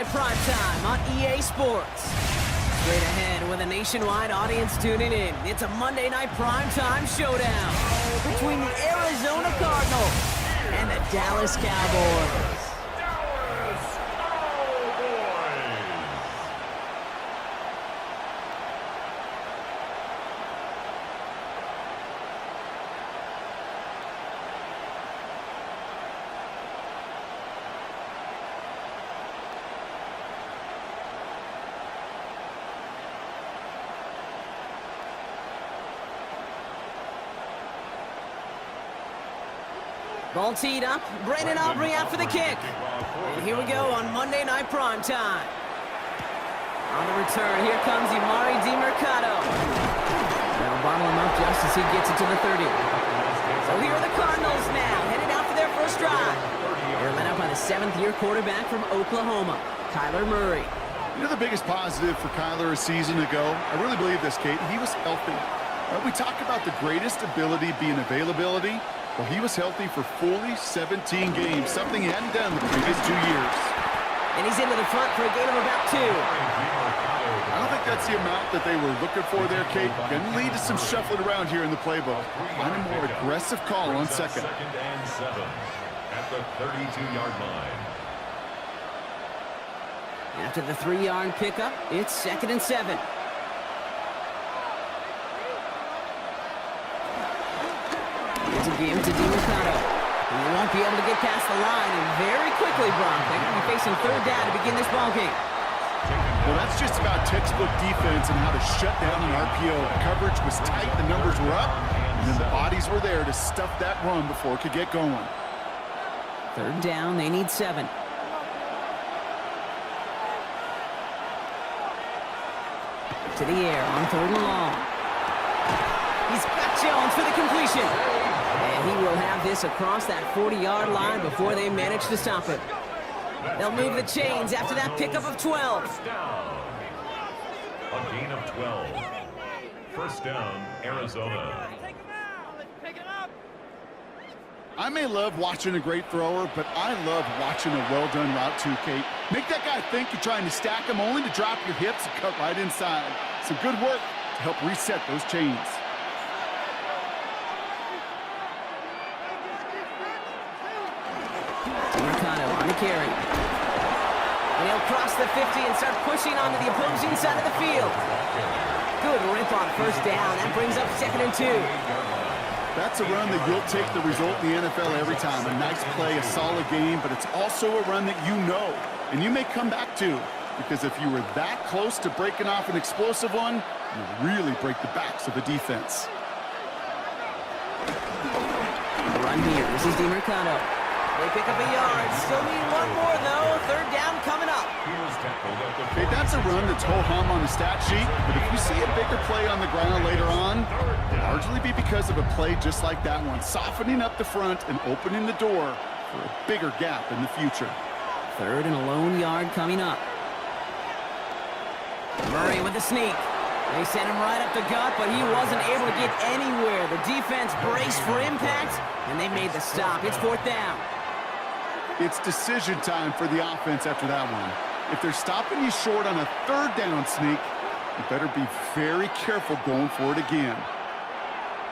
Night Primetime on EA Sports. Straight ahead with a nationwide audience tuning in. It's a Monday Night Primetime showdown between the Arizona Cardinals and the Dallas Cowboys. Ball teed up. Brandon Aubrey out for the kick. And here we go on Monday Night Primetime. On the return, here comes Emari DeMercado. They'll bottle him up just as he gets it to the 30. So here are the Cardinals now, headed out for their first drive. They're led up by the seventh-year quarterback from Oklahoma, Kyler Murray. You know the biggest positive for Kyler a season ago? I really believe this, Kate. He was healthy. We talk about the greatest ability being availability. Well, he was healthy for fully 17 games, something he hadn't done the previous 2 years. And he's into the front for a gain of about 2. I don't think that's the amount that they were looking for there, Kate. Going to lead to some shuffling around here in the playbook. Find a more aggressive call on second. Second and 7 at the 32-yard line. After the 3-yard pickup, it's 2nd and 7. It's a game to DeMercado. He won't be able to get past the line, and very quickly, Brock, they're going to be facing 3rd down to begin this ballgame. Well, that's just about textbook defense and how to shut down an RPO. The coverage was tight, the numbers were up, and then the bodies were there to stuff that run before it could get going. 3rd down, they need 7. To the air on 3rd and long. He's got Jones for the completion. And he will have this across that 40-yard line before they manage to stop it. They'll move the chains after that pickup of 12. First down. A gain of 12. First down, Arizona. I may love watching a great thrower, but I love watching a well-done route too, Kate. Make that guy think you're trying to stack him only to drop your hips and cut right inside. Some good work to help reset those chains. DeMercado on the carry. And he'll cross the 50 and start pushing onto the opposing side of the field. Good rip on first down. That brings up 2nd and 2. That's a run that you'll take the result in the NFL every time. A nice play, a solid game, but it's also a run that you know, and you may come back to. Because if you were that close to breaking off an explosive one, you really break the backs of the defense. Run here. This is DeMercado. They pick up a yard. Still need one more, though. 3rd down coming up. Okay, that's a run that's ho-hum on the stat sheet, but if you see a bigger play on the ground later on, it'll largely be because of a play just like that one, softening up the front and opening the door for a bigger gap in the future. 3rd and a lone yard coming up. Murray with the sneak. They sent him right up the gut, but he wasn't able to get anywhere. The defense braced for impact, and they made the stop. It's 4th down. It's decision time for the offense after that one. If they're stopping you short on a 3rd down sneak, you better be very careful going for it again.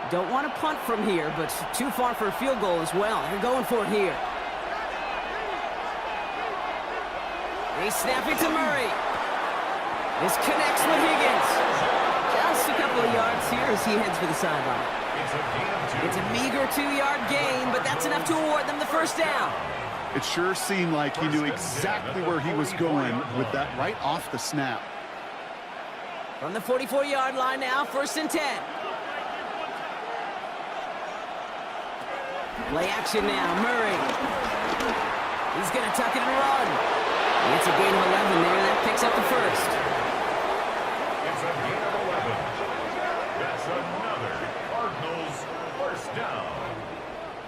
Don't want to punt from here, but too far for a field goal as well. They're going for it here. They snap it to Murray. This connects with Higgins. Just a couple of yards here as he heads for the sideline. It's a meager 2-yard gain, but that's enough to award them the first down. It sure seemed like he knew exactly where he was going with that right off the snap. From the 44-yard line now, 1st and 10. Play action now, Murray. He's going to tuck it and run. It's a gain of 11 there. That picks up the first. It's a gain of 11. That's another Cardinals first down.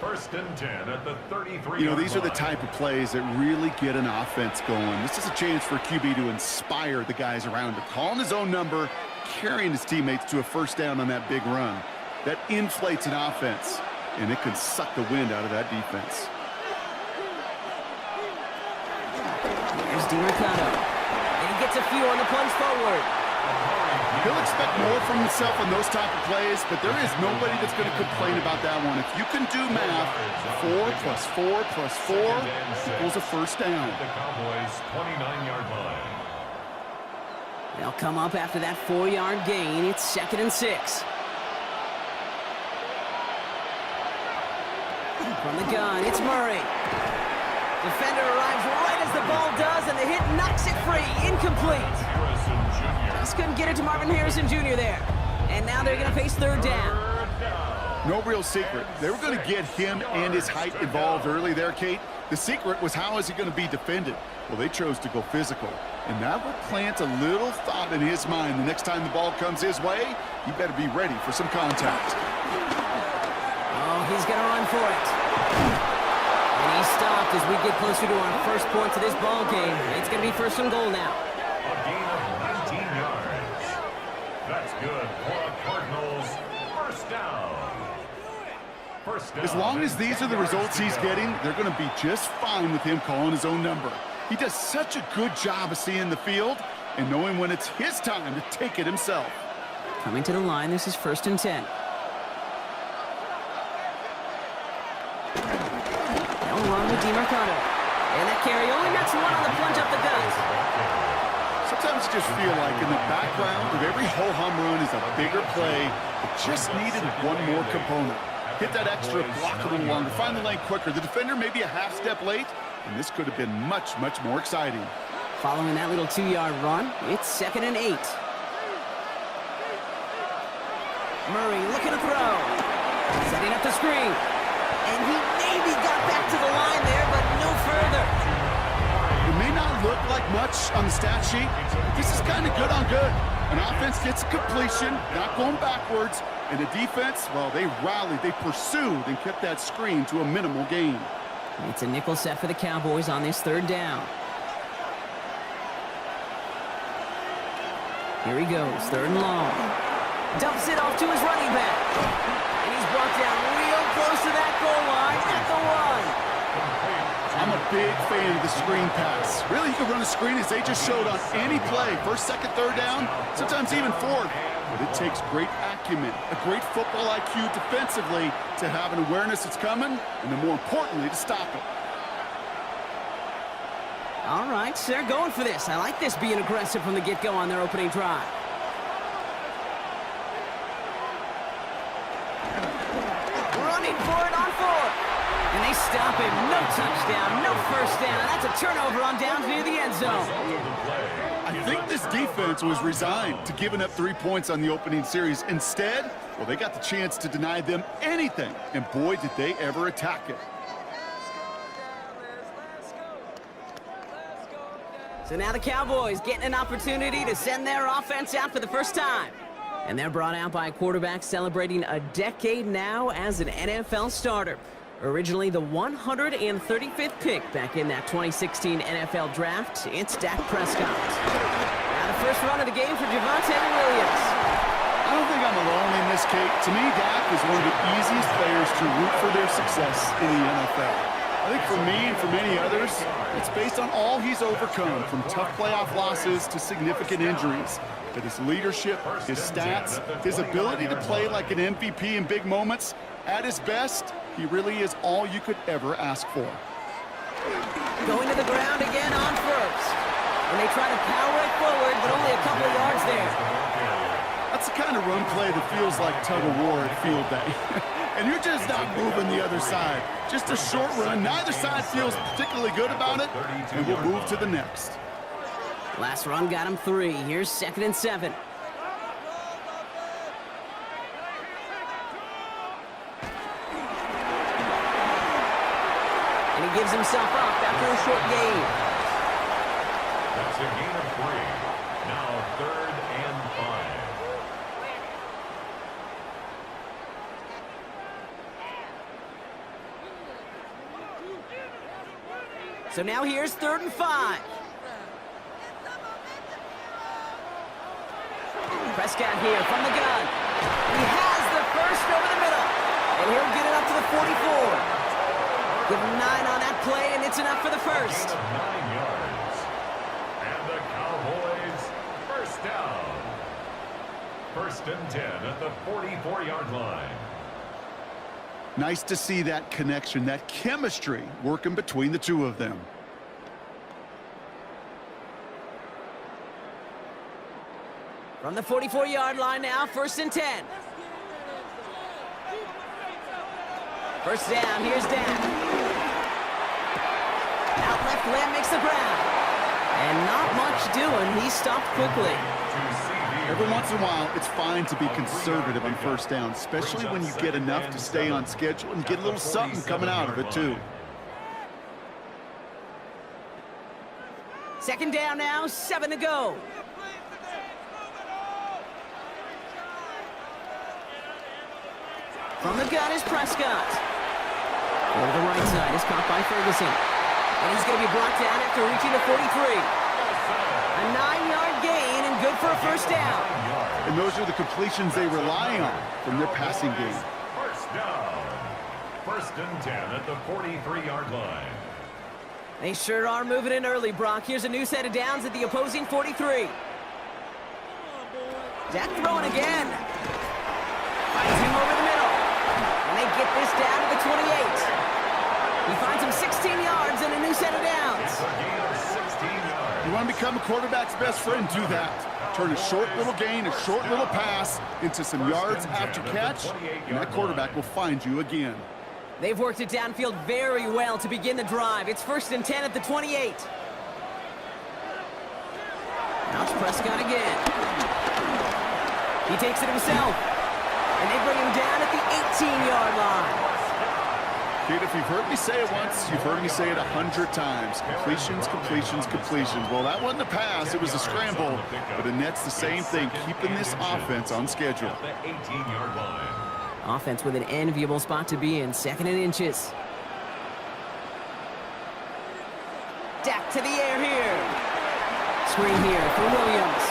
1st and 10 at the 33. You know, these are the type of plays that really get an offense going. This is a chance for QB to inspire the guys around him. Calling his own number, carrying his teammates to a first down on that big run. That inflates an offense, and it can suck the wind out of that defense. Here's DiMercato. And he gets a few on the plunge forward. He'll expect more from himself on those type of plays, but there is nobody that's going to complain about that one. If you can do math, 4 plus 4 plus 4 equals a first down. The Cowboys' 29-yard line. They'll come up after that 4-yard gain. It's 2nd and 6. From the gun, it's Murray. Defender arrives right as the ball does, and the hit knocks it free. Incomplete. Just couldn't get it to Marvin Harrison Jr. there. And now they're going to face 3rd down. No real secret. They were going to get him and his height involved early there, Kate. The secret was how is he going to be defended? Well, they chose to go physical. And that will plant a little thought in his mind. The next time the ball comes his way, you better be ready for some contact. Oh, he's going to run for it. And he's stopped as we get closer to our first points of this ball game. It's going to be 1st and goal now. A gain of 19 yards. That's good for the Cardinals. First down. As long as these are the results he's getting, they're going to be just fine with him calling his own number. He does such a good job of seeing the field and knowing when it's his time to take it himself. Coming to the line, this is 1st and 10. They'll run with DiMercato. And that carry only gets one on the plunge up the gut. Sometimes you just feel like in the background of every ho-hum run is a bigger play. It just needed one more component. Hit that extra block a little longer, find the lane quicker. The defender may be a half step late, and this could have been much, much more exciting. Following that little 2-yard run, it's 2nd and 8. Murray looking to throw. Setting up the screen. And he maybe got back to the line there, but no further. It may not look like much on the stat sheet, but this is kind of good on good. An offense gets a completion, not going backwards, and the defense, well, they rallied, they pursued, and kept that screen to a minimal gain. It's a nickel set for the Cowboys on this 3rd down. Here he goes, 3rd and long. Dumps it off to his running back. And he's brought down real close to that goal line at the 1. I'm a big fan of the screen pass. Really, you can run a screen as they just showed on any play. 1st, 2nd, 3rd down, sometimes even 4th. But it takes great acumen, a great football IQ defensively to have an awareness it's coming, and then more importantly, to stop it. All right, so they're going for this. I like this being aggressive from the get-go on their opening drive. Running for it on 4th. And they stop him. No touchdown, no first down. That's a turnover on downs near the end zone. I think this defense was resigned to giving up 3 points on the opening series. Instead, well, they got the chance to deny them anything. And boy, did they ever attack it. So now the Cowboys getting an opportunity to send their offense out for the first time. And they're brought out by a quarterback celebrating a decade now as an NFL starter. Originally the 135th pick back in that 2016 NFL Draft, it's Dak Prescott. Now the first run of the game for Javonte Williams. I don't think I'm alone in this, Kate. To me, Dak is one of the easiest players to root for their success in the NFL. I think for me and for many others, it's based on all he's overcome, from tough playoff losses to significant injuries. But his leadership, his stats, his ability to play like an MVP in big moments, at his best, he really is all you could ever ask for. Going to the ground again on 1st. And they try to power it forward, but only a couple of yards there. That's the kind of run play that feels like tug-of-war at field day. And you're just not moving the other side. Just a short run. Neither side feels particularly good about it, and we'll move to the next. Last run got him 3. Here's 2nd and 7. And he gives himself up after a short gain. That's a gain of 3. Now 3rd and 5. So now here's 3rd and 5. Prescott here from the gun. He has the first over the middle. And he'll get it up to the 44. Give him 9 on that play, and it's enough for the first. 9 yards. First and 10 at the 44-yard line. Nice to see that connection, that chemistry working between the two of them. From the 44-yard line now, first and 10. First down, here's Dan. Out left, Lamb makes the ground. And not much doing, he stopped quickly. Every once in a while, it's fine to be conservative on first down, especially when you get enough to stay on schedule and get a little something coming out of it, too. Second down now, 7 to go. From the gun is Prescott. Over the right side is caught by Ferguson. And he's going to be brought down after reaching the 43. A 9-yard gain and good for a first down. And those are the completions they rely on from their passing game. First down. First and 10 at the 43-yard line. They sure are moving in early, Brock. Here's a new set of downs at the opposing 43. Dak throwing again. Finds him over the middle. And they get this down to the 28. He finds him 16 yards and a new set of downs. It's a gain of 16 yards. You want to become a quarterback's best friend, do that. Turn a short little gain, a short little pass into some yards after catch, and that quarterback will find you again. They've worked it downfield very well to begin the drive. It's first and 10 at the 28. Now it's Prescott again. He takes it himself. And they bring him down at the 18-yard line. Kid, if you've heard me say it once, you've heard me say it 100 times. Completions, completions, completions. Well, that wasn't a pass. It was a scramble. But it nets the same thing, keeping this offense on schedule. At the 18-yard line. Offense with an enviable spot to be in, second and inches. Dak to the air here. Screen here for Williams.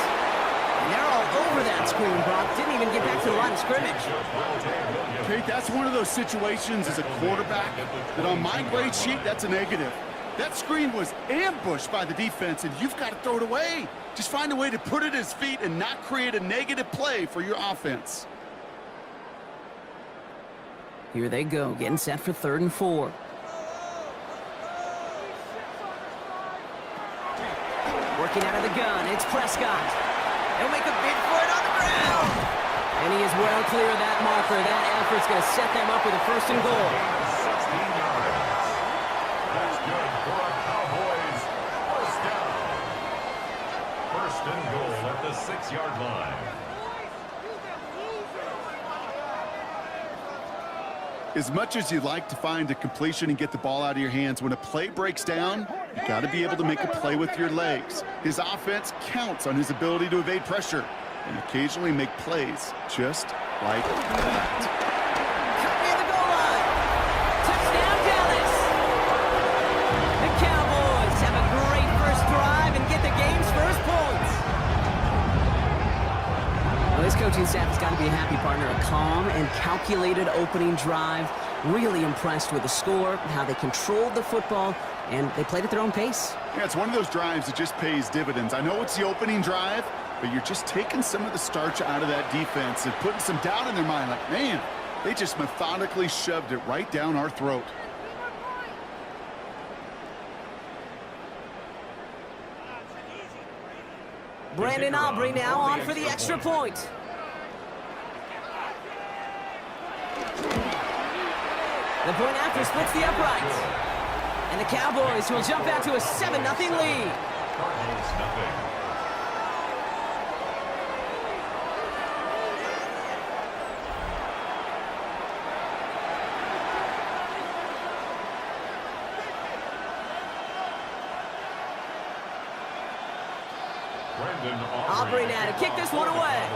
And they're all over that screen, Brock. Didn't even get back to the line of scrimmage. Kate, that's one of those situations as a quarterback that on my grade sheet, that's a negative. That screen was ambushed by the defense, and you've got to throw it away. Just find a way to put it at his feet and not create a negative play for your offense. Here they go, getting set for 3rd and 4. Working out of the gun, it's Prescott. He'll make a bid for it on the ground. And he is well clear of that marker. That effort's going to set them up with a 1st and goal. 16 yards. That's good for a Cowboys first down. First and goal at the 6-yard line. As much as you'd like to find a completion and get the ball out of your hands, when a play breaks down, you got to be able to make a play with your legs. His offense counts on his ability to evade pressure and occasionally make plays just like that. Cut near the goal line. Touchdown, Dallas. The Cowboys have a great first drive and get the game's first points. Well, this coaching staff has got to be a happy partner. A calm and calculated opening drive. Really impressed with the score, how they controlled the football, and they played at their own pace. Yeah, it's one of those drives that just pays dividends. I know it's the opening drive, but you're just taking some of the starch out of that defense and putting some doubt in their mind. Like, man, they just methodically shoved it right down our throat. Brandon Aubrey now on for the extra point. The point after splits the uprights. And the Cowboys will jump out to a 7-0 lead. Cardinals nothing. Aubrey now to kick this one away.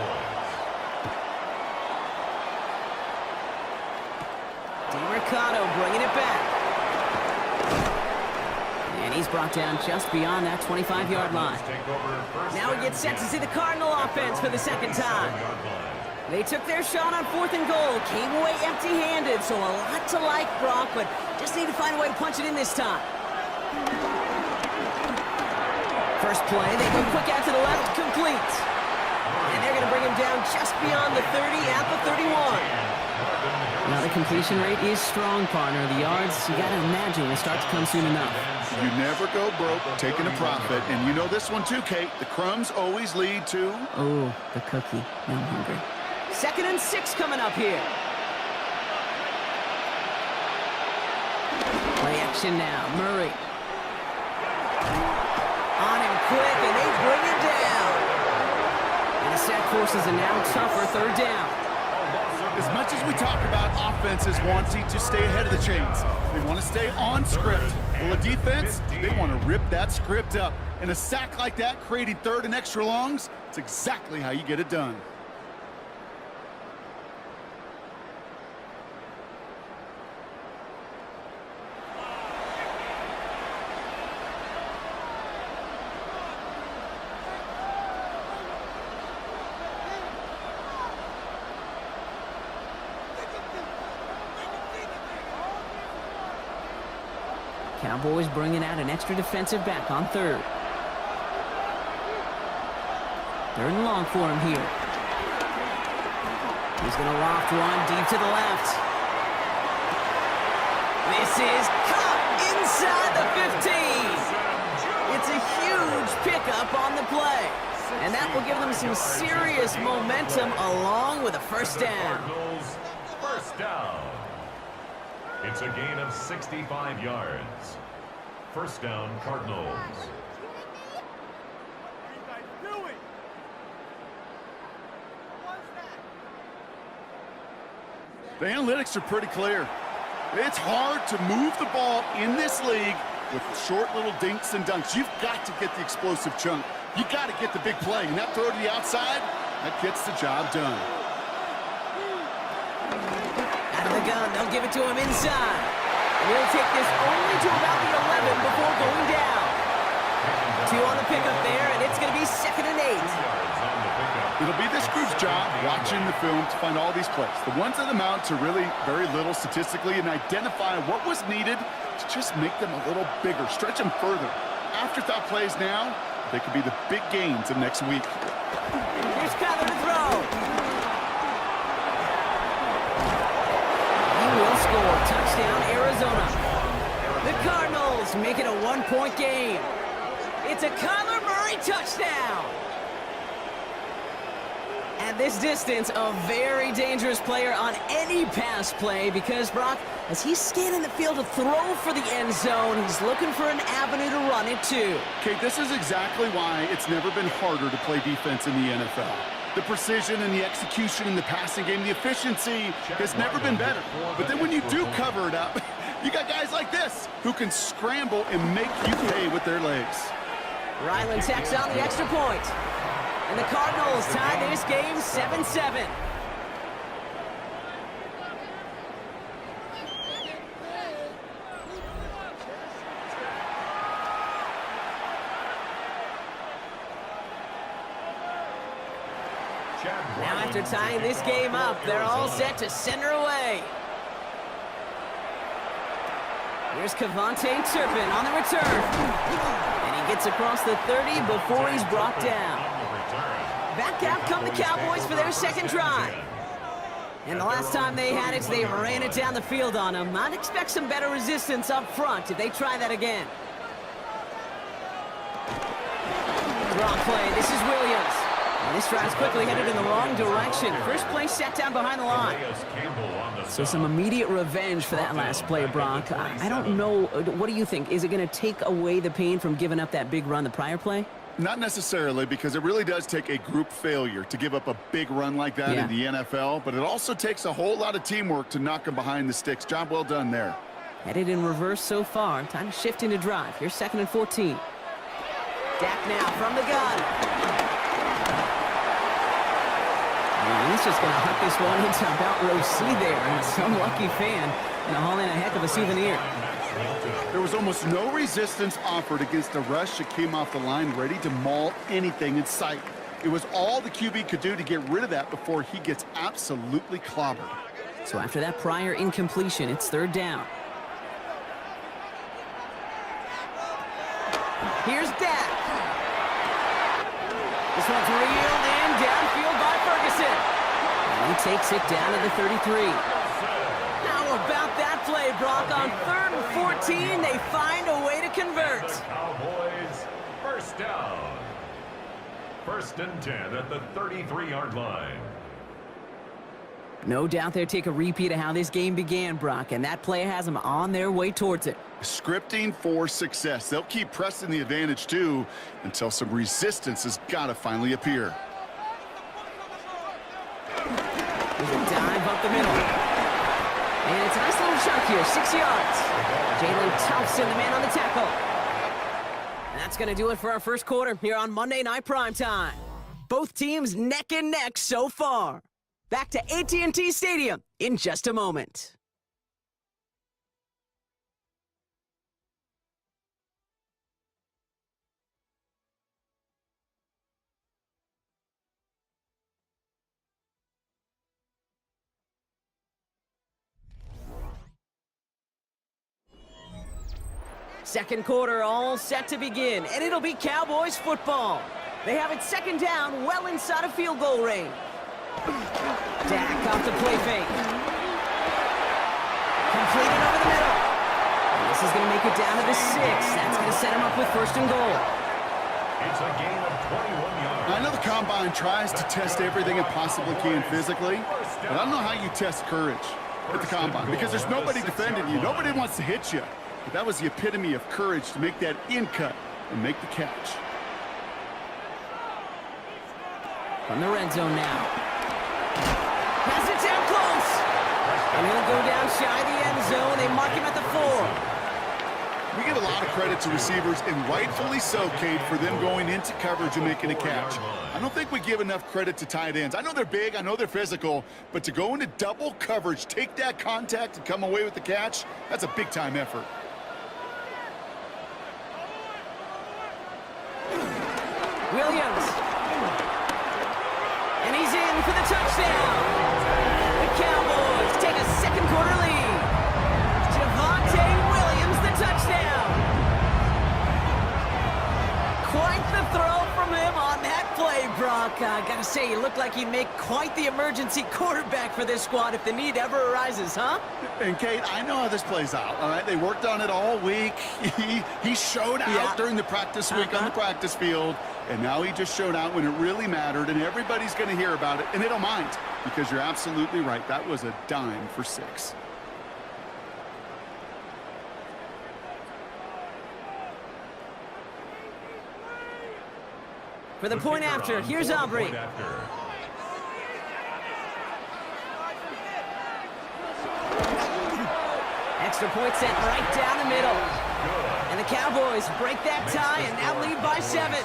DeMercado bringing it back. And he's brought down just beyond that 25-yard line. Now he gets set to see the Cardinal offense for the second time. They took their shot on 4th and goal, came away empty-handed, so a lot to like, Brock, but just need to find a way to punch it in this time. First play, they go quick out to the left, complete. And they're going to bring him down just beyond the 30 at the 31. Now the completion rate is strong, partner. The yards, you got to imagine, will start to come soon enough. You never go broke taking a profit. And you know this one too, Kate. The crumbs always lead to... Oh, the cookie. Now I'm hungry. 2nd and 6 coming up here. Play action now. Murray. On him quick, and they bring him down. And the sack forces a now tougher 3rd down. As much as we talk about offenses wanting to stay ahead of the chains, they want to stay on script. Well, a defense, they want to rip that script up. And a sack like that, creating 3rd and extra longs, it's exactly how you get it done. Cowboys bringing out an extra defensive back on 3rd. 3rd and long for him here. He's going to loft one deep to the left. This is caught inside the 15. It's a huge pickup on the play. And that will give them some serious momentum along with a 1st down. First down. It's a gain of 65 yards. 1st down, Cardinals. The analytics are pretty clear. It's hard to move the ball in this league with short little dinks and dunks. You've got to get the explosive chunk. You got to get the big play. And that throw to the outside, that gets the job done. Out of the gun, they'll give it to him inside. We'll take this only to about the 11 before going down. 2 on the pickup there, and it's going to be 2nd and 8. It'll be this group's job watching the film to find all these plays. The ones that amount to really very little statistically and identify what was needed to just make them a little bigger, stretch them further. Afterthought plays now, they could be the big gains of next week. Here's Kyler to throw. He will score. Touchdown, Arizona. The Cardinals make it a 1-point game. It's a Kyler Murray touchdown. At this distance, a very dangerous player on any pass play because, Brock, as he's scanning the field to throw for the end zone, he's looking for an avenue to run it to. Kate, this is exactly why it's never been harder to play defense in the NFL. The precision and the execution in the passing game, the efficiency has never been better. But then when you do cover it up, you got guys like this who can scramble and make you pay with their legs. Ryland tacks on the extra point. And the Cardinals tie this game 7-7. Now after tying this game up, they're all set to send her away. Here's Kevontae Turpin on the return. And he gets across the 30 before he's brought down. Back out come the Cowboys for their 2nd drive. And the last time they had it, they ran it down the field on them. I'd expect some better resistance up front if they try that again. Wrong play. This is Williams. And this drive's quickly headed in the wrong direction. First play set down behind the line. So some immediate revenge for that last play, Brock. I don't know. What do you think? Is it going to take away the pain from giving up that big run the prior play? Not necessarily, because it really does take a group failure to give up a big run like that in the NFL, but it also takes a whole lot of teamwork to knock them behind the sticks. Job well done there. Headed in reverse so far. Time to shift into drive. Here's 2nd and 14. Dak now from the gun. And he's just going to huck this one into about row C there. And some lucky fan going to haul in a heck of a souvenir. There was almost no resistance offered against a rush that came off the line ready to maul anything in sight. It was all the QB could do to get rid of that before he gets absolutely clobbered. So after that prior incompletion, it's 3rd down. Here's Dak. This one's reeled in downfield by Ferguson. And he takes it down to the 33. How about that play, Brock? On 3rd and 14, they find a way to convert. Cowboys, first down. 1st and 10 at the 33-yard line. No doubt they'll take a repeat of how this game began, Brock, and that play has them on their way towards it. Scripting for success. They'll keep pressing the advantage, too, until some resistance has got to finally appear. There's a dive up the middle. And it's a nice little chunk here, 6 yards. Jalen Towson, the man on the tackle. And that's going to do it for our first quarter here on Monday Night Primetime. Both teams neck and neck so far. Back to AT&T Stadium in just a moment. Second quarter all set to begin, and it'll be Cowboys football. They have it 2nd down, well inside of field goal range. Dak off the play fake. Completed over the middle. And this is going to make it down to the 6. That's going to set him up with 1st and goal. It's a gain of 21 yards. I know the Combine tries to test everything it possibly can physically, but I don't know how you test courage at the Combine because there's nobody defending you. Nobody wants to hit you. But that was the epitome of courage to make that in cut and make the catch. From the red zone now. Pass it down close. And he'll go down shy of the end zone. They mark him at the 4. We give a lot of credit to receivers, and rightfully so, Kate, for them going into coverage and making a catch. I don't think we give enough credit to tight ends. I know they're big, I know they're physical, but to go into double coverage, take that contact, and come away with the catch, that's a big-time effort. Williams. And he's in for the touchdown. The Cowboys take a 2nd quarter lead. Javonte Williams, the touchdown. Quite the throw from him on that play, Brock. Gotta say, he looked like he'd make quite the emergency quarterback for this squad if the need ever arises, huh? And, Kate, I know how this plays out, all right? They worked on it all week. He showed out during the practice week on the practice field, and now he just showed out when it really mattered, and everybody's going to hear about it, and they don't mind because you're absolutely right. That was a dime for 6. For the point after, here's Aubrey. Extra point sent right down the middle. And the Cowboys break that tie and now lead by 7. 14.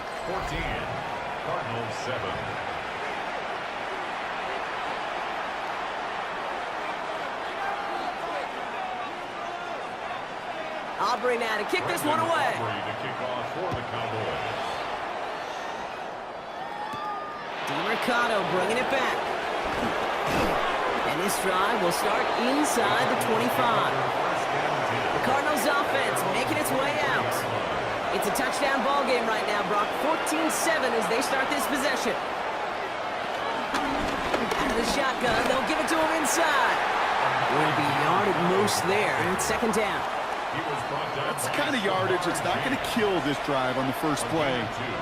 Cardinals 7. Aubrey now to kick this one away. Aubrey to kick off for the Cowboys. Mercado bringing it back. And this drive will start inside the 25. The Cardinals offense making its way out. It's a touchdown ball game right now, Brock. 14-7 as they start this possession. Out of the shotgun, they'll give it to him inside. Will be yard at most there, and it's 2nd down. That's the kind of yardage that's not going to kill this drive on the first play,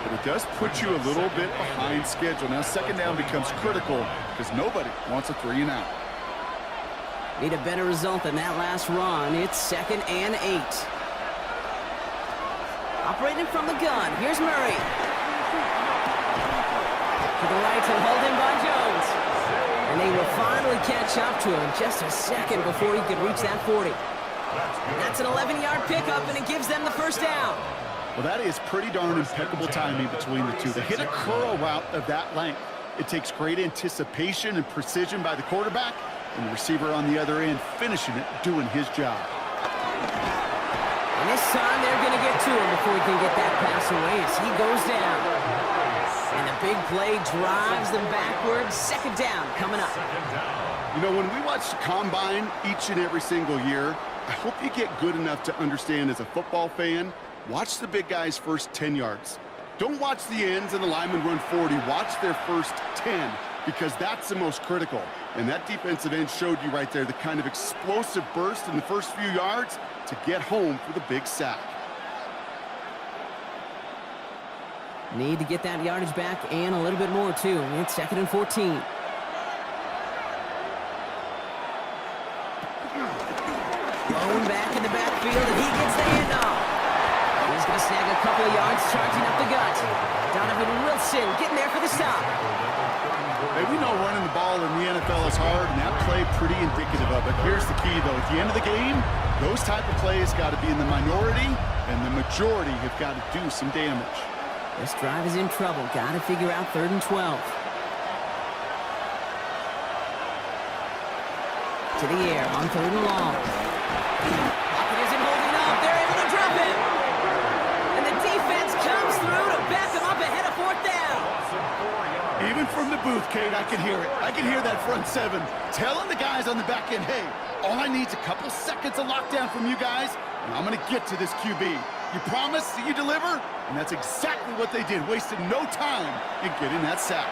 but it does put you a little bit behind schedule. Now 2nd down becomes critical because nobody wants a 3 and out. Need a better result than that last run. It's 2nd and 8. Operating from the gun, here's Murray. To the right to hold in by Jones. And they will finally catch up to him just a second before he could reach that 40. That's an 11-yard pickup, and it gives them the 1st down. Well, that is pretty darn impeccable timing between the two. To hit a curl route of that length, it takes great anticipation and precision by the quarterback, and the receiver on the other end finishing it, doing his job. And this time they're going to get to him before he can get that pass away as he goes down. And the big play drives them backwards. 2nd down coming up. You know, when we watch the Combine each and every single year, I hope you get good enough to understand as a football fan, watch the big guy's first 10 yards. Don't watch the ends and the linemen run 40. Watch their first 10, because that's the most critical. And that defensive end showed you right there the kind of explosive burst in the first few yards to get home for the big sack. Need to get that yardage back and a little bit more, too. It's 2nd and 14. Thrown back in the backfield, and he gets the handoff. He's going to snag a couple of yards, charging up the gut. Donovan Wilson getting there for the stop. Hey, we know running the ball in the NFL is hard, and that play pretty indicative of it. Here's the key, though. At the end of the game, those type of plays got to be in the minority, and the majority have got to do some damage. This drive is in trouble. Got to figure out 3rd and 12. To the air on 3rd and long. Pocket isn't holding up. They're able to drop him. And the defense comes through to back him up ahead of 4th down. Even from the booth, Kate, I can hear it. I can hear that front 7 telling the guys on the back end, hey, all I need is a couple seconds of lockdown from you guys, and I'm going to get to this QB. You promise that you deliver? And that's exactly what they did, wasted no time in getting that sack.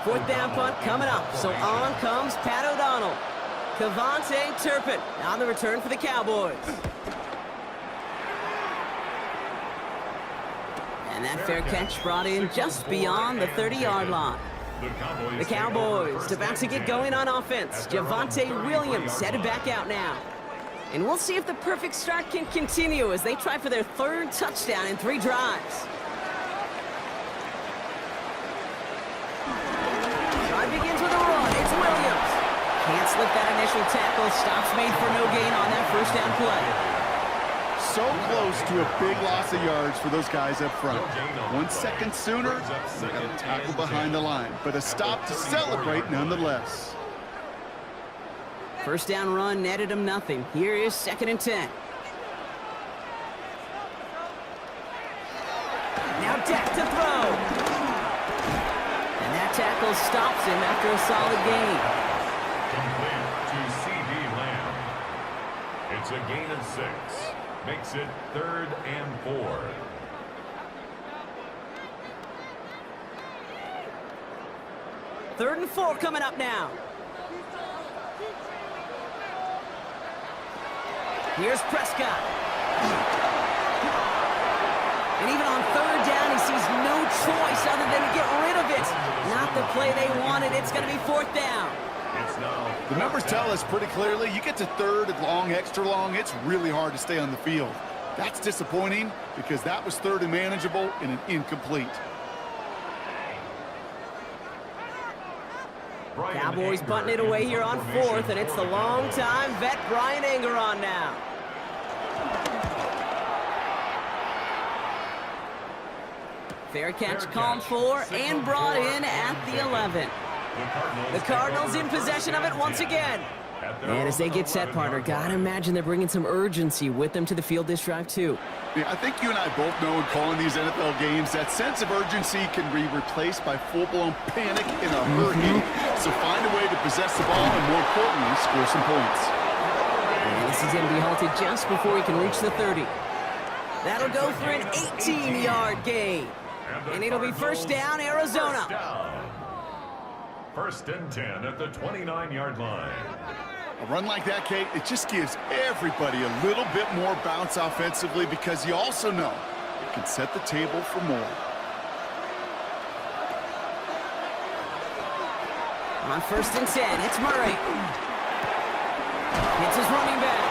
Fourth down punt coming up. So on comes Pat O'Donnell. Kevontae Turpin on the return for the Cowboys. And that fair catch brought in just beyond the 30-yard line. The Cowboys about to get going on offense. Javonte Williams headed back out now. And we'll see if the perfect start can continue as they try for their 3rd touchdown in 3 drives. Drive begins with a run. It's Williams. Can't slip that initial tackle. Stops made for no gain on that 1st down play. So close to a big loss of yards for those guys up front. 1 second sooner, they got a tackle behind the line, but a stop to celebrate nonetheless. 1st down run netted him nothing. Here is 2nd and 10. Now Dak to throw. And that tackle stops him after a solid gain. Complete to C.D. Lamb. It's a gain of 6. Makes it 3rd and 4. Third and 4 coming up now. Here's Prescott. And even on 3rd down, he sees no choice other than to get rid of it. Not the play they wanted. It's going to be 4th down. The numbers tell us pretty clearly, you get to 3rd and long, extra long, it's really hard to stay on the field. That's disappointing because that was 3rd and manageable and an incomplete. Cowboys bunting it away here on 4th, and it's the long-time vet Brian Anger on now. Fair catch called for and brought in at the 11. The Cardinals in possession of it once again. And as they get set, partner, gotta imagine they're bringing some urgency with them to the field this drive, too. Yeah, I think you and I both know in calling these NFL games, that sense of urgency can be replaced by full-blown panic in a hurry. So find a way to possess the ball and, more importantly, score some points. And this is going to be halted just before he can reach the 30. That'll go for an 18-yard gain. And it'll be 1st down, Arizona. 1st and 10 at the 29-yard line. A run like that, Kate, it just gives everybody a little bit more bounce offensively because you also know it can set the table for more. On 1st and 10, it's Murray. It's his running back.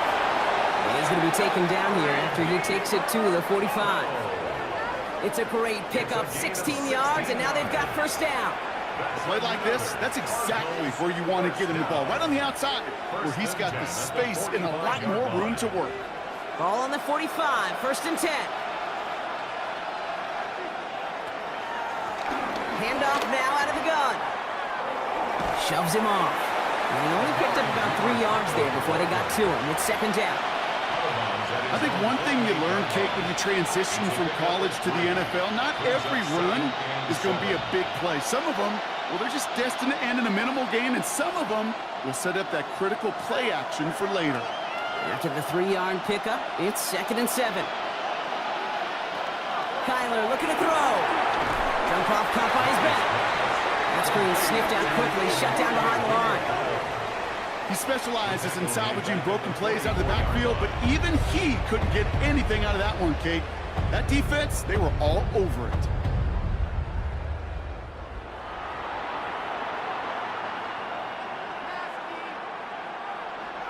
He's going to be taken down here after he takes it to the 45. It's a great pickup, 16 yards, and now they've got 1st down. A play like this, that's exactly where you want to get him the ball, right on the outside, where he's got the space and a lot more room to work. Ball on the 45, 1st and 10. Handoff now out of the gun. Shoves him off. And he only picked up about 3 yards there before they got to him with 2nd down. I think one thing you learn, Kate, when you transition from college to the NFL, not every run is going to be a big play. Some of them, well, they're just destined to end in a minimal gain, and some of them will set up that critical play action for later. After the 3-yard pickup, it's 2nd and 7. Kyler looking to throw. Jump off, caught by his back. That screen sniffed out quickly, shut down behind the line. He specializes in salvaging broken plays out of the backfield, but even he couldn't get anything out of that one, Kate. That defense, they were all over it.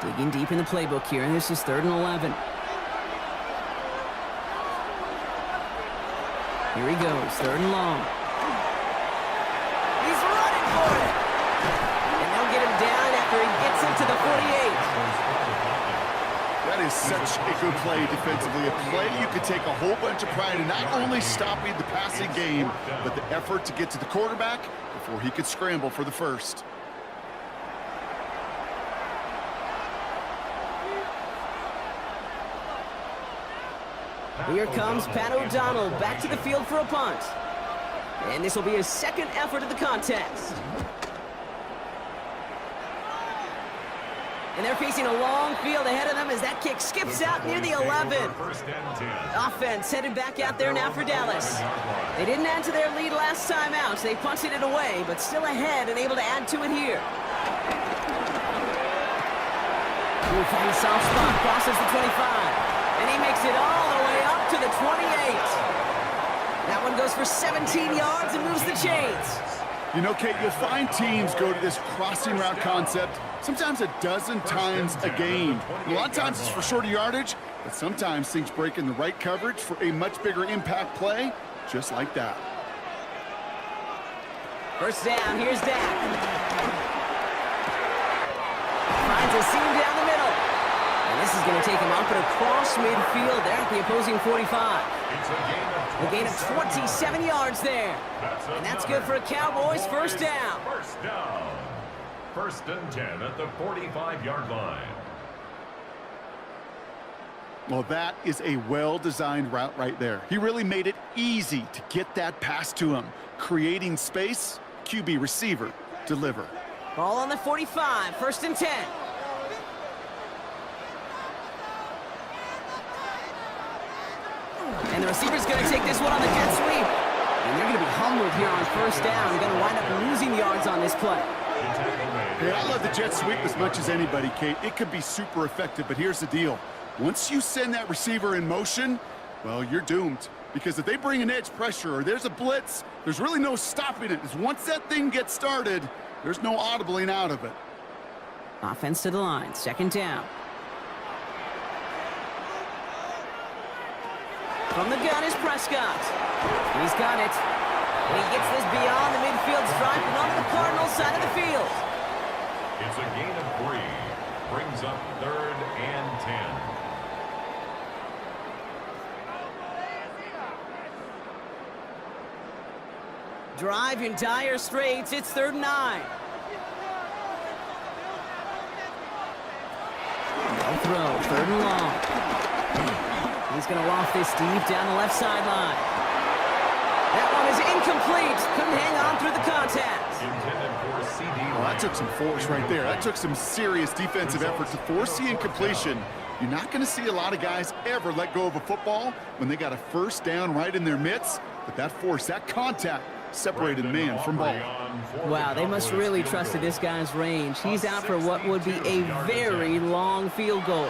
Digging deep in the playbook here, and this is 3rd and 11. Here he goes, 3rd and long. He's running for it! And they'll get him down after he gets into the 48. That is such a good play defensively. A play you could take a whole bunch of pride in, not only stopping the passing game, but the effort to get to the quarterback before he could scramble for the first. Here comes Pat O'Donnell back to the field for a punt. And this will be his 2nd effort of the contest. And they're facing a long field ahead of them as that kick skips out near the 11. Offense headed back out there now for Dallas. They didn't add to their lead last time out, so they punted it away, but still ahead and able to add to it here. He finds a soft spot, crosses the 25. And he makes it all the way up to the 28. That one goes for 17 yards and moves the chains. You know, Kate, you'll find teams go to this crossing route concept sometimes a dozen times a game. A lot of times it's for shorter yardage, but sometimes things break in the right coverage for a much bigger impact play, just like that. First down, here's Dak. Finds a seam down the middle. And this is going to take him up and across midfield there at the opposing 45. A gain of 27 yards there. And that's good for a Cowboys first down. First down. 1st and 10 at the 45-yard line. Well, that is a well-designed route right there. He really made it easy to get that pass to him. Creating space, QB receiver, deliver. Ball on the 45, 1st and 10. And the receiver's going to take this one on the jet sweep. And they're going to be humbled here on 1st down. They're going to wind up losing yards on this play. Hey, I love the jet sweep as much as anybody, Kate. It could be super effective, but here's the deal. Once you send that receiver in motion, well, you're doomed. Because if they bring an edge pressure or there's a blitz, there's really no stopping it. Because once that thing gets started, there's no audibling out of it. Offense to the line, 2nd down. From the gun is Prescott. He's got it. And he gets this beyond the midfield stripe and onto the Cardinals side of the field. It's a gain of 3. Brings up 3rd and 10. Drive in dire straits. It's 3rd and 9. No throw. 3rd and long. He's going to waft this deep down the left sideline. That one is incomplete. Couldn't hang on through the contact. Intended for CD. Well, that took some force right there. That took some serious defensive effort to force the incompletion. You're not going to see a lot of guys ever let go of a football when they got a 1st down right in their midst. But that force, that contact, separated the man from ball. Wow, they must really trusted this guy's range. He's out for what would be a very long field goal.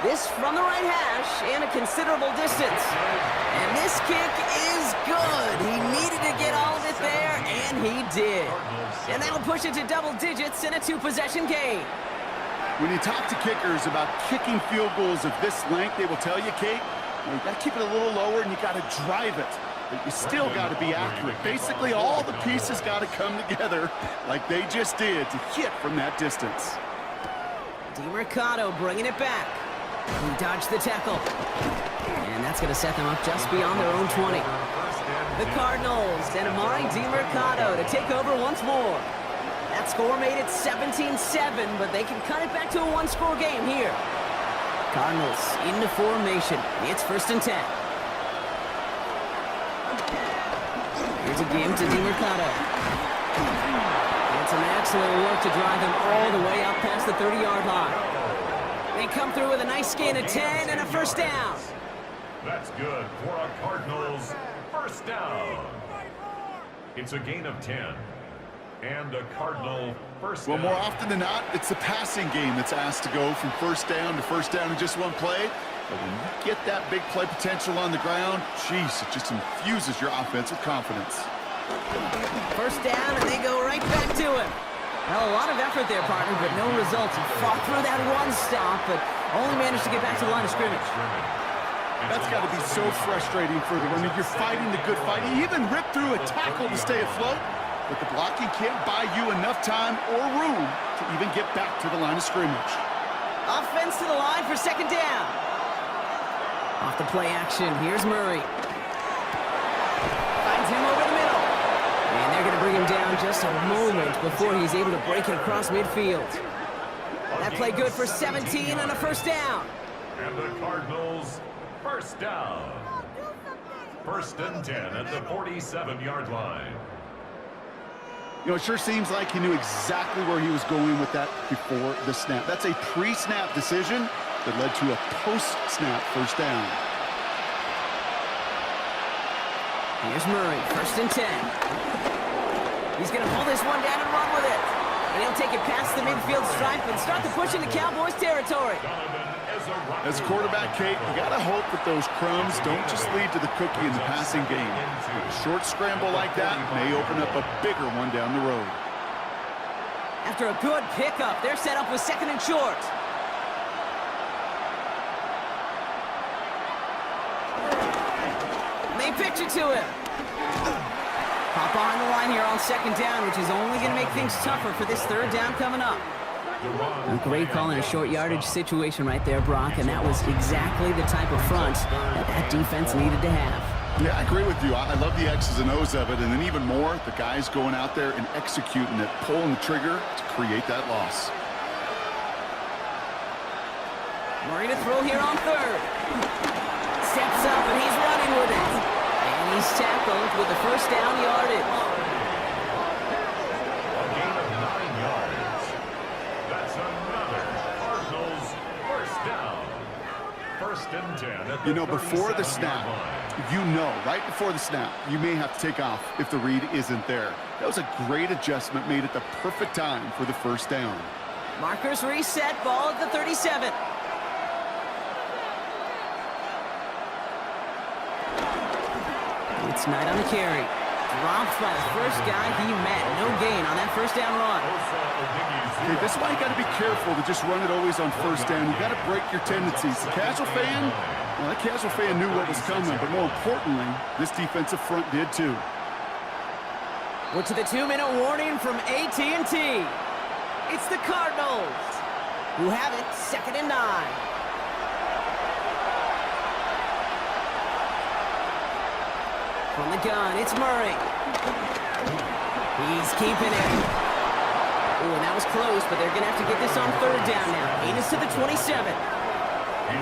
This from the right hash and a considerable distance. And this kick is good. He needed to get all of it there, and he did. And that'll push it to double digits in a 2-possession game. When you talk to kickers about kicking field goals of this length, they will tell you, Kate, you got to keep it a little lower and you got to drive it. But you still got to be accurate. Basically, all the pieces got to come together like they just did to hit from that distance. DeMercado bringing it back. He dodged the tackle. And that's going to set them up just beyond their own 20. The Cardinals and Amari DeMercado to take over once more. That score made it 17-7, but they can cut it back to a 1-score game here. Cardinals into formation. It's 1st and 10. Here's a game to DiMercato. And some excellent work to drive them all the way up past the 30-yard line. They come through with a nice gain of 10 and a 1st down. That's good for a Cardinals 1st down. It's a gain of 10. And a Cardinal 1st down. Well, more often than not, it's the passing game that's asked to go from 1st down to 1st down in just one play. But when you get that big play potential on the ground, geez, it just infuses your offense with confidence. 1st down, and they go right back to him. Well, a lot of effort there, partner, but no results. He fought through that one stop, but only managed to get back to the line of scrimmage. That's got to be so frustrating for them. I mean, you're fighting the good fight. You even ripped through a tackle to stay afloat, but the blocking can't buy you enough time or room to even get back to the line of scrimmage. Offense to the line for 2nd down. Off the play action, here's Murray. Finds him over the middle. And they're going to bring him down just a moment before he's able to break it across midfield. That play good for 17 and a 1st down. And the Cardinals 1st down. 1st and 10 at the 47-yard line. You know, it sure seems like he knew exactly where he was going with that before the snap. That's a pre-snap decision that led to a post-snap 1st down. Here's Murray, 1st and 10. He's going to pull this one down and run with it. And he'll take it past the midfield stripe and start to push into Cowboys territory. As a quarterback, Kate, you got to hope that those crumbs don't just lead to the cookie in the passing game. A short scramble like that may open up a bigger one down the road. After a good pickup, they're set up with 2nd and short. They pitch it to him. Pop behind the line here on 2nd down, which is only going to make things tougher for this 3rd down coming up. A great call in a short yardage situation right there, Brock, and that was exactly the type of front that defense needed to have. Yeah, I agree with you. I love the X's and O's of it, and then even more, the guys going out there and executing it, pulling the trigger to create that loss. Murray to throw here on 3rd. Steps up, and he's running with it. And he's tackled with the 1st down yardage. You know, before the snap, right before the snap, you may have to take off if the read isn't there. That was a great adjustment, made it the perfect time for the 1st down. Markers reset, ball at the 37. It's Knight on the carry. Dropped by the first guy he met. No gain on that 1st down run. Okay, this is why you got to be careful to just run it always on 1st down. You got to break your tendencies. The casual fan, well, that casual fan knew what was coming, but more importantly, this defensive front did too. We're to the 2-minute warning from AT&T. It's the Cardinals who have it 2nd and 9. From the gun, it's Murray. He's keeping it. Ooh, and that was close, but they're going to have to get this on 3rd down now. Gain is to the 27.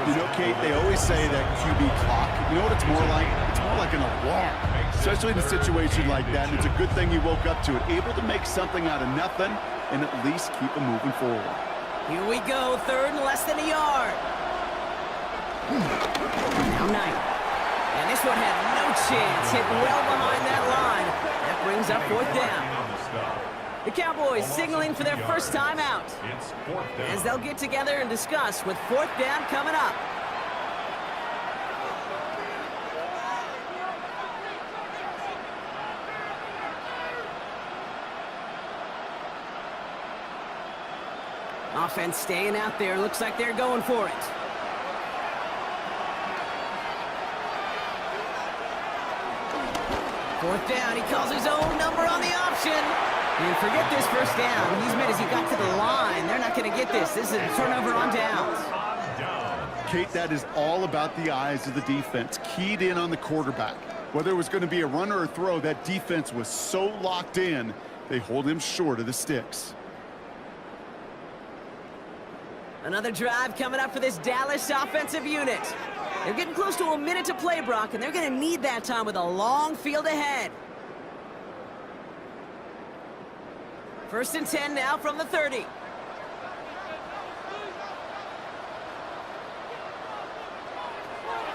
You know, Kate, they always say that QB clock. You know what it's more like? It's more like an alarm, especially in a situation like that. And it's a good thing you woke up to it, able to make something out of nothing and at least keep them moving forward. Here we go, 3rd and less than a yard. Now Knight. And this one had no chance, hit well behind that line. That brings up 4th down. The Cowboys signaling for their 1st time out, as they'll get together and discuss with 4th down coming up. Offense staying out there. Looks like they're going for it. Fourth down. He calls his own number on the option. And forget this 1st down. He's made as he got to the line. They're not going to get this. This is a turnover on downs. Kate, that is all about the eyes of the defense. Keyed in on the quarterback. Whether it was going to be a run or a throw, that defense was so locked in, they hold him short of the sticks. Another drive coming up for this Dallas offensive unit. They're getting close to a minute to play, Brock, and they're going to need that time with a long field ahead. 1st and 10 now from the 30.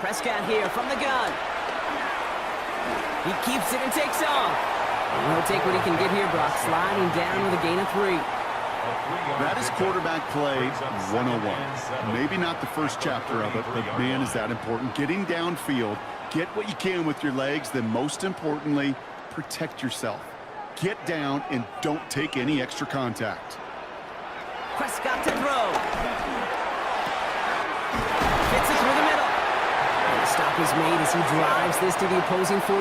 Prescott here from the gun. He keeps it and takes off. And he'll take what he can get here, Brock, sliding down with a gain of 3. That is quarterback play 101. Maybe not the first chapter of it, but man, is that important. Getting downfield, get what you can with your legs, then most importantly, protect yourself. Get down and don't take any extra contact. Prescott to throw. Fits it through the middle. And the stop is made as he drives this to the opposing 43.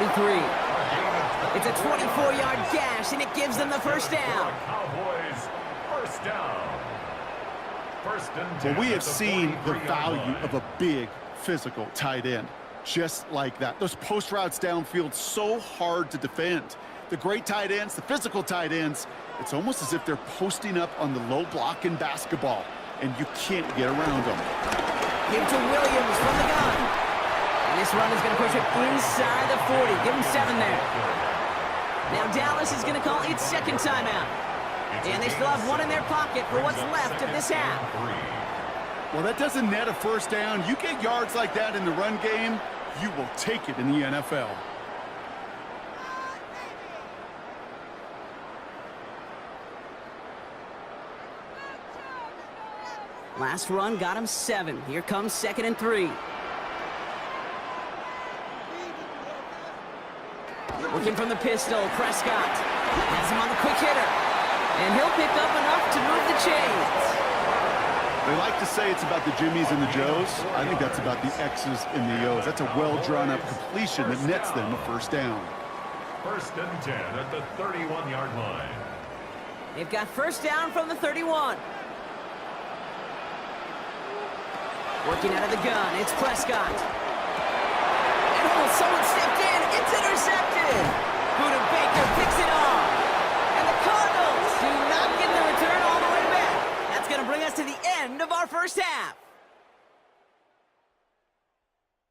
It's a 24-yard gash, and it gives them the first down. Cowboys, first down. First and 10. Well, we have seen the value of a big, physical tight end. Just like that. Those post routes downfield, so hard to defend. The great tight ends, the physical tight ends, it's almost as if they're posting up on the low block in basketball, and you can't get around them. Give to Williams from the gun. And this run is going to push it inside the 40. Give him 7 there. Now Dallas is going to call its second timeout. And they still have 1 in their pocket for what's left of this half. Well, that doesn't net a first down. You get yards like that in the run game, you will take it in the NFL. Last run got him 7. Here comes 2nd and 3. Looking from the pistol, Prescott has him on the quick hitter. And he'll pick up enough to move the chains. They like to say it's about the Jimmies and the Joes. I think that's about the X's and the O's. That's a well-drawn-up completion that nets them a first down. 1st and 10 at the 31-yard line. They've got first down from the 31. Working out of the gun, it's Prescott. And oh, someone stepped in. It's intercepted. Buda Baker picks it off. And the Cardinals do not get the return all the way back. That's going to bring us to the end of our first half.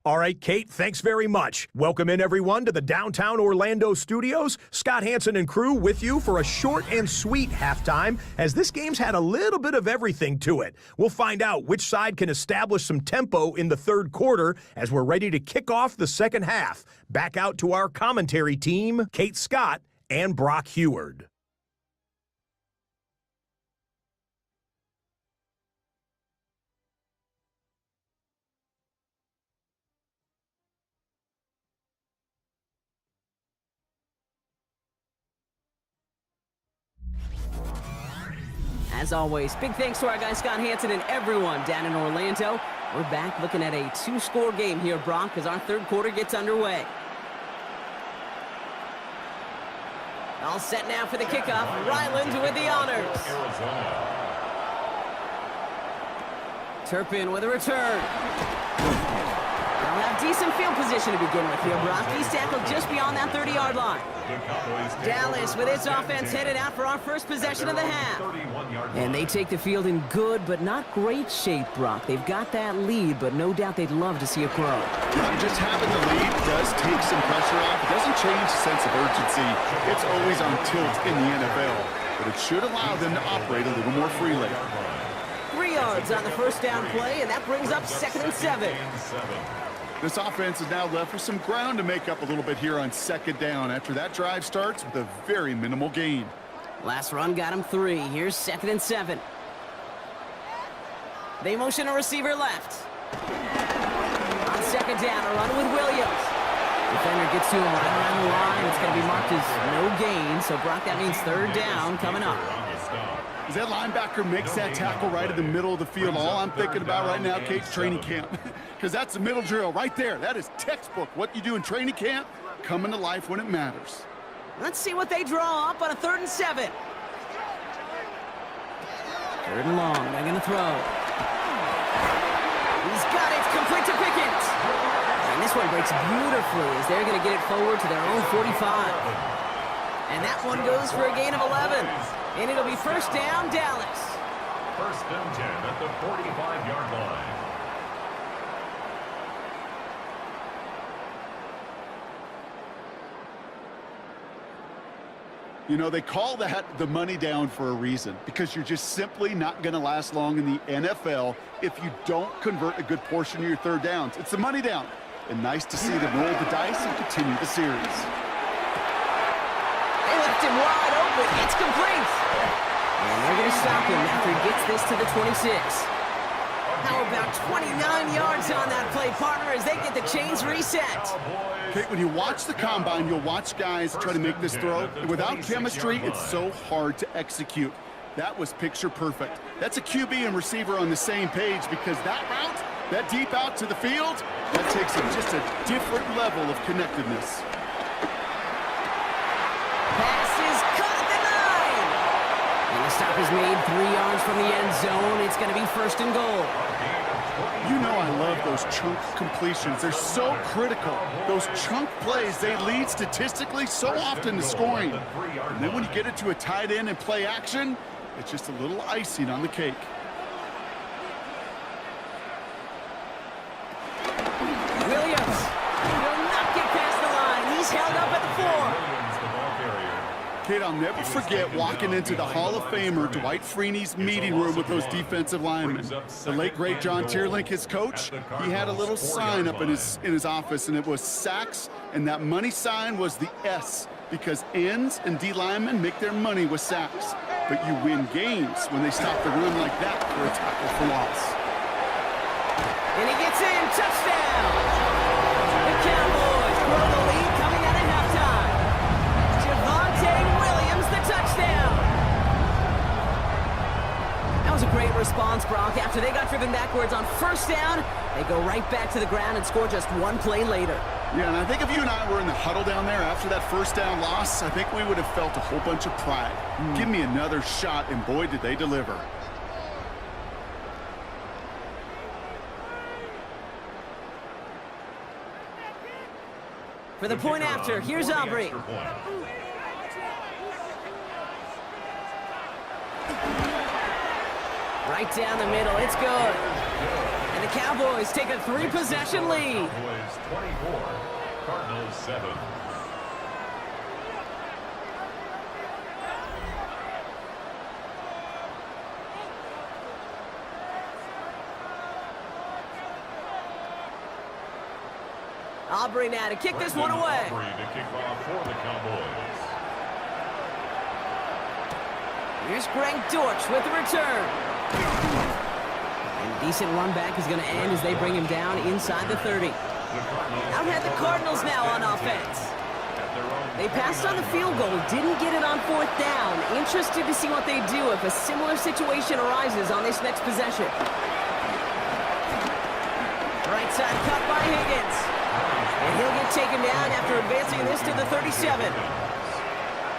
All right, Kate, thanks very much. Welcome in, everyone, to the downtown Orlando studios. Scott Hansen and crew with you for a short and sweet halftime, as this game's had a little bit of everything to it. We'll find out which side can establish some tempo in the third quarter as we're ready to kick off the second half. Back out to our commentary team, Kate Scott and Brock Heward. As always, big thanks to our guy Scott Hansen and everyone down in Orlando. We're back looking at a 2-score game here, Brock, as our third quarter gets underway. All set now for the kickoff. Ryland with the honors. Turpin with a return. They'll have decent field position to begin with here, Brock. He's tackled just beyond that 30-yard line. Dallas with its offense headed out for our first possession of the half. And they take the field in good but not great shape, Brock. They've got that lead, but no doubt they'd love to see it grow. Just having the lead does take some pressure off. It doesn't change the sense of urgency. It's always on tilt in the NFL, but it should allow them to operate a little more freely. 3 yards on the first down play, and that brings up 2nd and 7. This offense is now left with some ground to make up a little bit here on 2nd down after that drive starts with a very minimal gain. Last run got him 3. Here's 2nd and 7. They motion a receiver left. On 2nd down, a run with Williams. Defender gets to him right around the line. It's going to be marked as no gain. So, Brock, that means 3rd down coming up. As that linebacker makes that tackle right in the middle of the field, all I'm thinking about right now, Kate's training camp. Because that's the middle drill right there. That is textbook. What you do in training camp, coming to life when it matters. Let's see what they draw up on a 3rd and 7. 3rd and long. They're going to throw. He's got it. It's complete to Pickens. And this one breaks beautifully as they're going to get it forward to their own 45. And that one goes for a gain of 11. And it'll be first down, Dallas. First and 10 at the 45-yard line. You know, they call that the money down for a reason, because you're just simply not going to last long in the NFL if you don't convert a good portion of your third downs. It's the money down. And nice to see them roll the dice and continue the series. They left him wide open. It's complete. And they're going to stop him after he gets this to the 26. How about 29 yards on that play, partner, as they get the chains reset. Okay, when you watch the combine, you'll watch guys try to make this throw. Without chemistry, it's so hard to execute. That was picture perfect. That's a QB and receiver on the same page, because that route, that deep out to the field, that takes just a different level of connectedness. Pass is caught at the 9. And the stop is made 3 yards from the end zone. It's going to be first and goal. You know I love those chunk completions. They're so critical. Those chunk plays, they lead statistically so often to scoring. And then when you get it to a tight end and play action, it's just a little icing on the cake. Williams will not get past the line. He's held up at the 4. Kid, I'll never forget walking into the Hall of Famer Dwight Freeney's meeting room with those defensive linemen. The late, great John Tierlink, his coach, he had a little sign up in his office, and it was sacks, and that money sign was the S, because ends and D linemen make their money with sacks. But you win games when they stop the run like that for a tackle for loss. And he gets in. Touchdown. The Cowboys grow the lead coming out of halftime. The touchdown. That was a great response, Brock. After they got driven backwards on first down, they go right back to the ground and score just one play later. Yeah, and I think if you and I were in the huddle down there after that first down loss, I think we would have felt a whole bunch of pride. Give me another shot, and boy, did they deliver. For the point after, here's Aubrey. Right down the middle, it's good. And the Cowboys take a 3-possession lead. Cowboys 24, Cardinals 7. Aubrey now to kick this one away. Aubrey to kick off for the Cowboys. Here's Greg Dortch with the return. And a decent run back is going to end as they bring him down inside the 30. Out had the Cardinals now on offense. They passed on the field goal, didn't get it on 4th down. Interested to see what they do if a similar situation arises on this next possession. Right side cut by Higgins. And he'll get taken down after advancing this to the 37.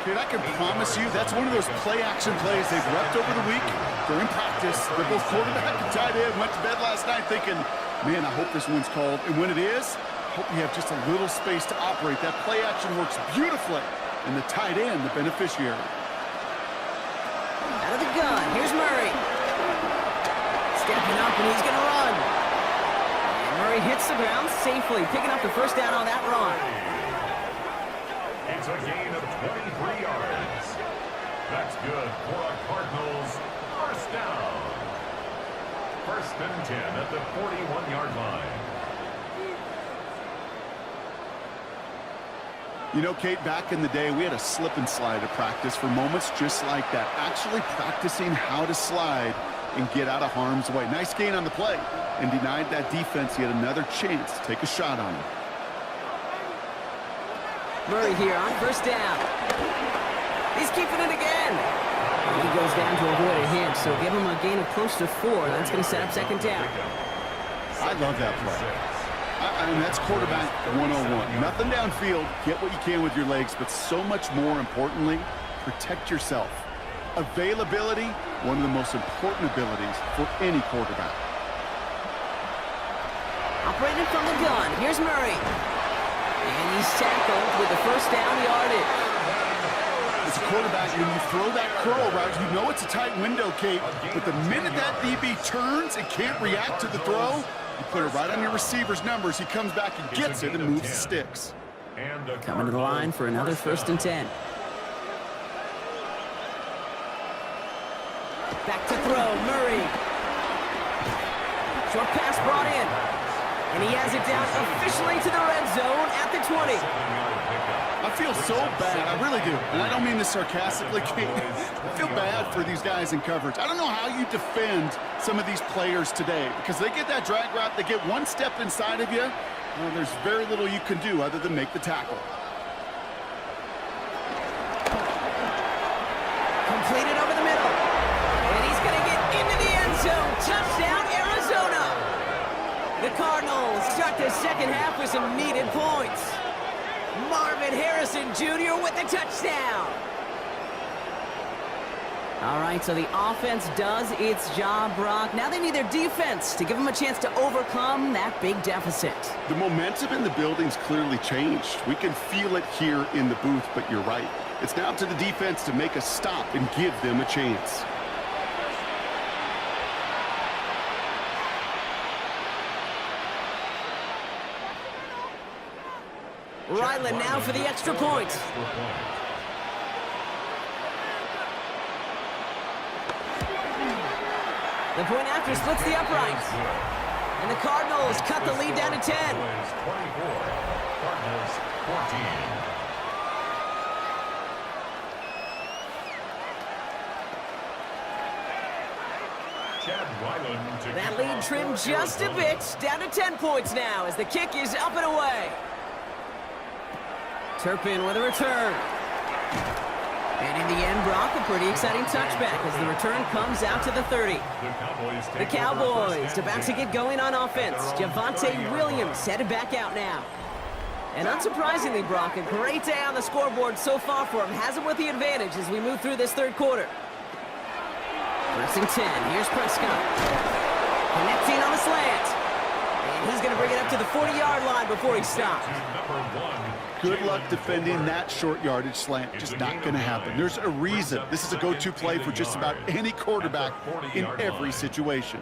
Dude, I can promise you that's one of those play-action plays they've repped over the week during practice. They're both quarterback and tight end. Went to bed last night thinking, man, I hope this one's called. And when it is, I hope you have just a little space to operate. That play-action works beautifully, and the tight end, the beneficiary. Out of the gun, here's Murray. Stepping up, and he's going to run. And Murray hits the ground safely, picking up the first down on that run. It's a gain of 23 yards. That's good for a Cardinals first down. First and 10 at the 41-yard line. You know, Kate, back in the day, we had a slip and slide at practice for moments just like that. Actually practicing how to slide and get out of harm's way. Nice gain on the play, and denied that defense yet another chance to take a shot on him. Murray here on first down. He's keeping it again. He goes down to avoid a hit, so give him a gain of close to 4. That's going to set up second down. I love that play. I mean, that's quarterback 101. Nothing downfield. Get what you can with your legs, but so much more importantly, protect yourself. Availability, one of the most important abilities for any quarterback. Operating from the gun, here's Murray. And he's tackled with the first down yardage. as a quarterback, when you throw that curl route, you know it's a tight window, Kate, but the minute that DB turns and can't react to the throw, you put it right on your receiver's numbers. He comes back and gets it and moves the sticks. Coming to the line for another 1st and 10. Back to throw, Murray. Short pass brought in. And he has it down officially to the red zone at the 20. I feel so bad, I really do. And I don't mean this sarcastically, Kate. I feel bad for these guys in coverage. I don't know how you defend some of these players today because they get that drag route, they get one step inside of you, well, there's very little you can do other than make the tackle. Completed over the middle. And he's going to get into the end zone. Touchdown, Arizona. The Cardinals start the second half with some needed points. Marvin Harrison Jr. with the touchdown. All right, so the offense does its job, Brock. Now they need their defense to give them a chance to overcome that big deficit. The momentum in the building's clearly changed. We can feel it here in the booth, but you're right. It's now to the defense to make a stop and give them a chance. Ryland now for the extra point. The point after splits the uprights. And the Cardinals cut the lead down to 10. 24, Cardinals 14. That lead trimmed just a bit, down to 10 points now as the kick is up and away. Turpin with a return. And in the end, Brock, a pretty exciting touchback as the return comes out to the 30. The Cowboys about to get going on offense. Javonte Williams headed back out now. And unsurprisingly, Brock, a great day on the scoreboard so far for him. Has him with the advantage as we move through this third quarter. 1st and 10. Here's Prescott. Connecting on the slant. And he's going to bring it up to the 40-yard line before he stops. Good luck defending that short yardage slant. Just not going to happen. There's a reason. This is a go-to play for just about any quarterback in every situation.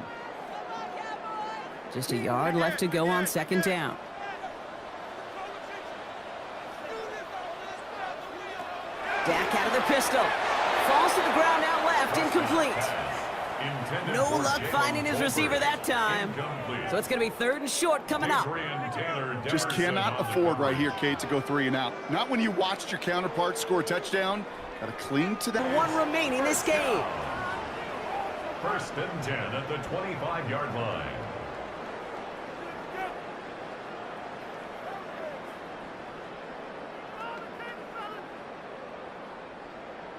Just a yard left to go on 2nd down. Dak out of the pistol. Falls to the ground out left, incomplete. No luck finding his receiver that time. So it's going to be 3rd and short coming up. Just cannot afford right here, Kate, to go 3 and out. Not when you watched your counterpart score a touchdown. Got to cling to that. 1 remaining this game. 1st and 10 at the 25-yard line.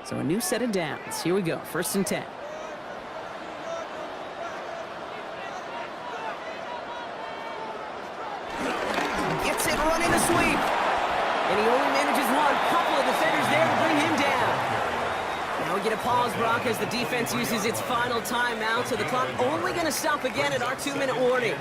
So a new set of downs. Here we go. 1st and 10. Gets it running a sweep. And he only manages one. Couple of defenders there to bring him down. Now we get a pause, Brock, as the defense uses its final timeout. So the clock only going to stop again at our 2-minute warning.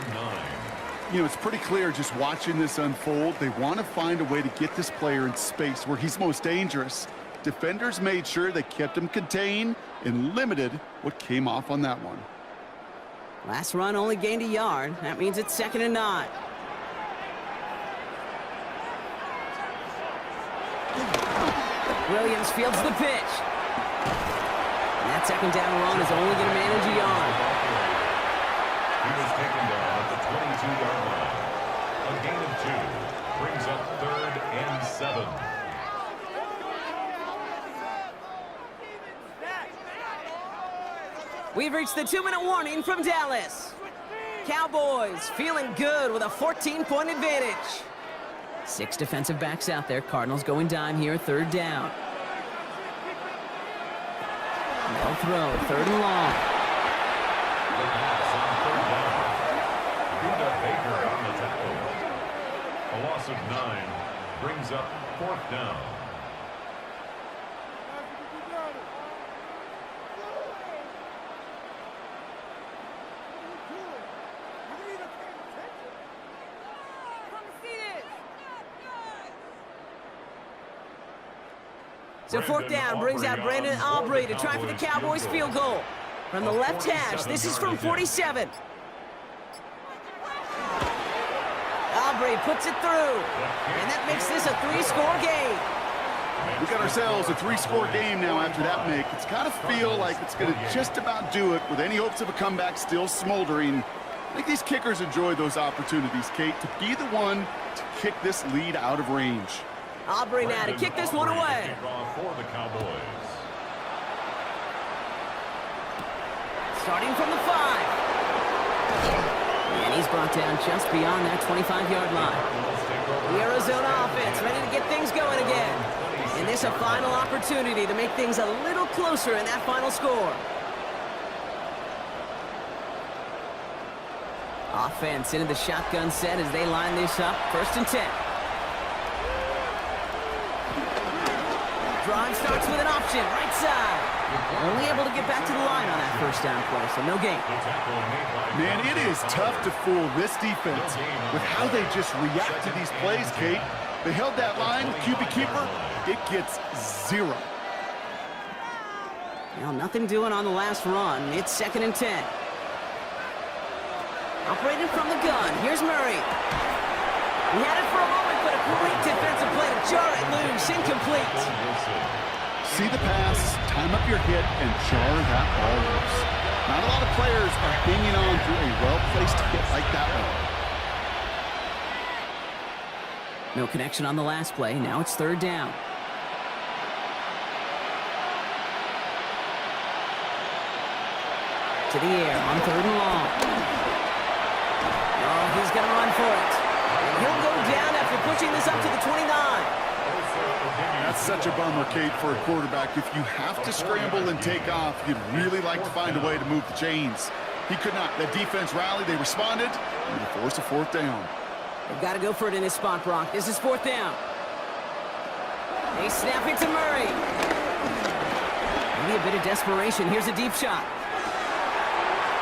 You know, it's pretty clear just watching this unfold. They want to find a way to get this player in space where he's most dangerous. Defenders made sure they kept him contained and limited what came off on that one. Last run only gained a yard. That means it's 2nd and 9. Williams fields the pitch. And that 2nd down run is only going to manage a yard. He was taken down at the 22-yard line. A gain of 2 brings up 3rd and 7. We've reached the 2-minute warning from Dallas. Cowboys feeling good with a 14-point advantage. 6 defensive backs out there. Cardinals going dime here, 3rd down. No throw, 3rd and long. The pass on 3rd down. Buda Baker on the tackle. A loss of 9 brings up 4th down. So fourth down brings out Brandon Aubrey to try for the Cowboys field goal. From the left hash, this is from 47. Aubrey puts it through, and that makes this a 3-score game. We got ourselves a 3-score game now after that make. It's got to feel like it's going to just about do it with any hopes of a comeback still smoldering. I think these kickers enjoy those opportunities, Kate, to be the one to kick this lead out of range. Aubrey now to kick this one away. For the Cowboys. Starting from the 5. And he's brought down just beyond that 25-yard line. The Arizona offense ready to get things going again. And this a final opportunity to make things a little closer in that final score. Offense into the shotgun set as they line this up. 1st and 10. Drive starts with an option, right side. Only able to get back to the line on that 1st down play, so no gain. Man, it is tough to fool this defense with how they just react to these plays, Kate. They held that line, QB keeper, it gets 0. Well, nothing doing on the last run. It's 2nd and 10. Operating from the gun, here's Murray. He had it for a moment, but a great defensive play to jar it loose, incomplete. See the pass, time up your hit, and jar that ball loose. Not a lot of players are hanging on to a well-placed hit like that one. No connection on the last play. Now it's 3rd down. To the air on 3rd and long. Oh, he's going to run for it. And he'll go down after pushing this up to the 29. That's such a bummer, Kate, for a quarterback. If you have to scramble and take off, you'd really like to find a way to move the chains. He could not. That defense rallied, they responded, and they forced a 4th down. They've got to go for it in this spot, Brock. This is 4th down. They snap it to Murray. Maybe a bit of desperation. Here's a deep shot.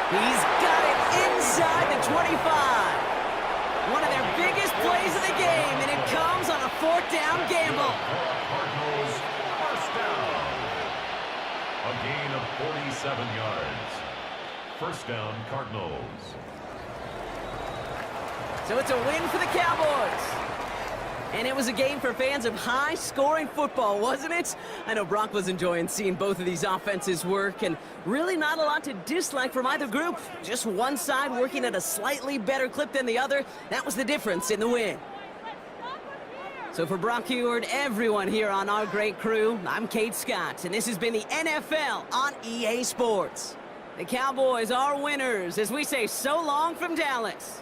He's got it inside the 25. One of their biggest plays of the game, and it comes on a 4th down gamble. Cardinals, 1st down. A gain of 47 yards. 1st down, Cardinals. So it's a win for the Cowboys. And it was a game for fans of high-scoring football, wasn't it? I know Brock was enjoying seeing both of these offenses work, and really not a lot to dislike from either group. Just one side working at a slightly better clip than the other. That was the difference in the win. So for Brock Heward, everyone here on our great crew, I'm Kate Scott, and this has been the NFL on EA Sports. The Cowboys are winners as we say so long from Dallas.